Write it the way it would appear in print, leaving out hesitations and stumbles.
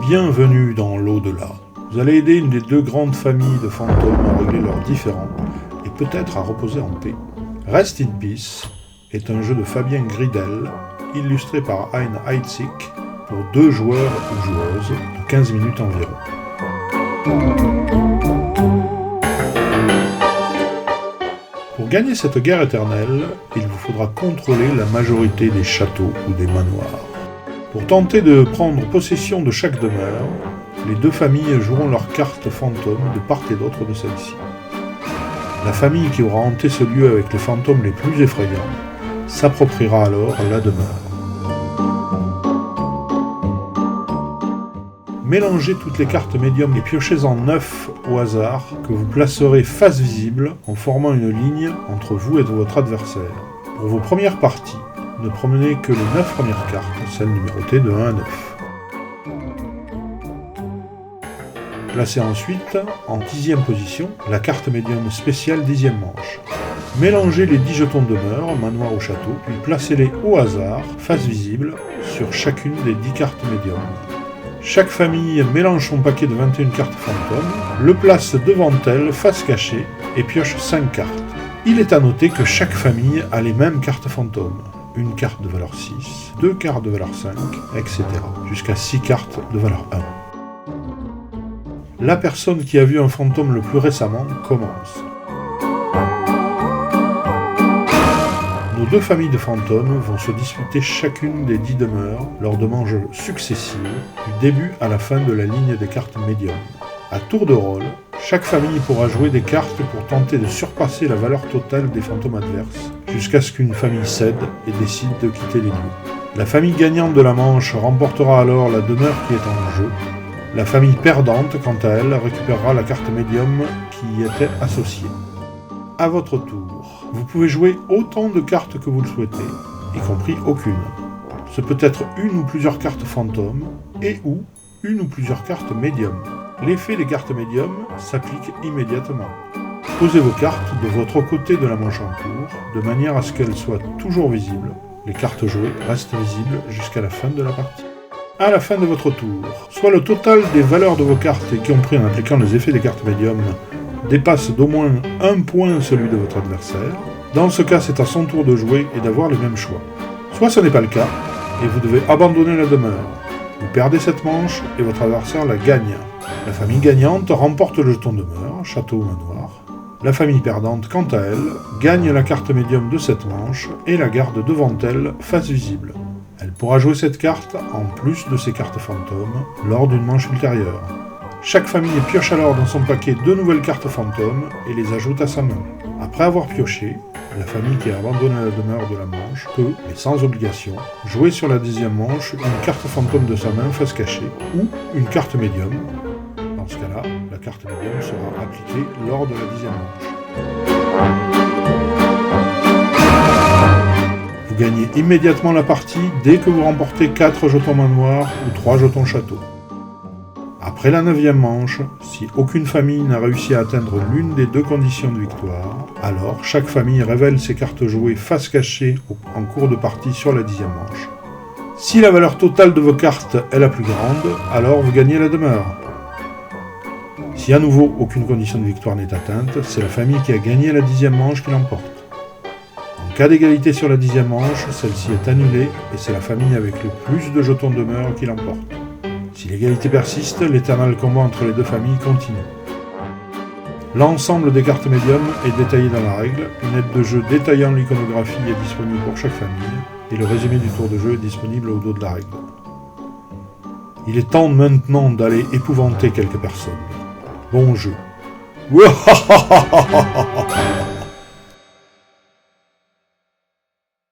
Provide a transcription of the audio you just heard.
Bienvenue dans l'au-delà. Vous allez aider une des deux grandes familles de fantômes à régler leurs différends et peut-être à reposer en paix. Rest in Peace est un jeu de Fabien Gridel, illustré par Hein Heitzig, pour 2 joueurs ou joueuses de 15 minutes environ. Pour gagner cette guerre éternelle, il vous faudra contrôler la majorité des châteaux ou des manoirs. Pour tenter de prendre possession de chaque demeure, les 2 familles joueront leurs cartes fantômes de part et d'autre de celle-ci. La famille qui aura hanté ce lieu avec les fantômes les plus effrayants s'appropriera alors la demeure. Mélangez toutes les cartes médium et piochez-en 9 au hasard que vous placerez face visible en formant une ligne entre vous et votre adversaire. Pour vos premières parties, ne promenez que les 9 premières cartes, celles numérotées de 1 à 9. Placez ensuite, en 10e position, la carte médium spéciale 10e manche. Mélangez les 10 jetons de demeure, manoir ou château, puis placez-les au hasard, face visible, sur chacune des 10 cartes médium. Chaque famille mélange son paquet de 21 cartes fantômes, le place devant elle, face cachée, et pioche 5 cartes. Il est à noter que chaque famille a les mêmes cartes fantômes. Une carte de valeur 6, 2 cartes de valeur 5, etc. Jusqu'à 6 cartes de valeur 1. La personne qui a vu un fantôme le plus récemment commence. Nos 2 familles de fantômes vont se disputer chacune des 10 demeures lors de manches successives, du début à la fin de la ligne des cartes médium. À tour de rôle, chaque famille pourra jouer des cartes pour tenter de surpasser la valeur totale des fantômes adverses, jusqu'à ce qu'une famille cède et décide de quitter les lieux. La famille gagnante de la manche remportera alors la demeure qui est en jeu. La famille perdante, quant à elle, récupérera la carte médium qui y était associée. À votre tour, vous pouvez jouer autant de cartes que vous le souhaitez, y compris aucune. Ce peut être une ou plusieurs cartes fantômes, et ou une ou plusieurs cartes médium. L'effet des cartes médium s'applique immédiatement. Posez vos cartes de votre côté de la manche en cours, de manière à ce qu'elles soient toujours visibles. Les cartes jouées restent visibles jusqu'à la fin de la partie. À la fin de votre tour, soit le total des valeurs de vos cartes, y compris en appliquant les effets des cartes médium, dépasse d'au moins 1 point celui de votre adversaire. Dans ce cas, c'est à son tour de jouer et d'avoir le même choix. Soit ce n'est pas le cas, et vous devez abandonner la demeure. Vous perdez cette manche et votre adversaire la gagne. La famille gagnante remporte le jeton demeure, château ou manoir. La famille perdante, quant à elle, gagne la carte médium de cette manche et la garde devant elle, face visible. Elle pourra jouer cette carte en plus de ses cartes fantômes lors d'une manche ultérieure. Chaque famille pioche alors dans son paquet 2 nouvelles cartes fantômes et les ajoute à sa main. Après avoir pioché, la famille qui a abandonné la demeure de la manche peut, mais sans obligation, jouer sur la 10e manche une carte fantôme de sa main face cachée ou une carte médium. Dans ce cas-là, la carte médium sera appliquée lors de la 10e manche. Vous gagnez immédiatement la partie dès que vous remportez 4 jetons manoir ou 3 jetons château. Après la 9e manche, si aucune famille n'a réussi à atteindre l'une des 2 conditions de victoire, alors chaque famille révèle ses cartes jouées face cachée en cours de partie sur la 10e manche. Si la valeur totale de vos cartes est la plus grande, alors vous gagnez la demeure. Si à nouveau aucune condition de victoire n'est atteinte, c'est la famille qui a gagné la 10e manche qui l'emporte. En cas d'égalité sur la 10e manche, celle-ci est annulée et c'est la famille avec le plus de jetons de demeure qui l'emporte. Si l'égalité persiste, l'éternel combat entre les 2 familles continue. L'ensemble des cartes médium est détaillé dans la règle, une aide de jeu détaillant l'iconographie est disponible pour chaque famille, et le résumé du tour de jeu est disponible au dos de la règle. Il est temps maintenant d'aller épouvanter quelques personnes. Bon jeu.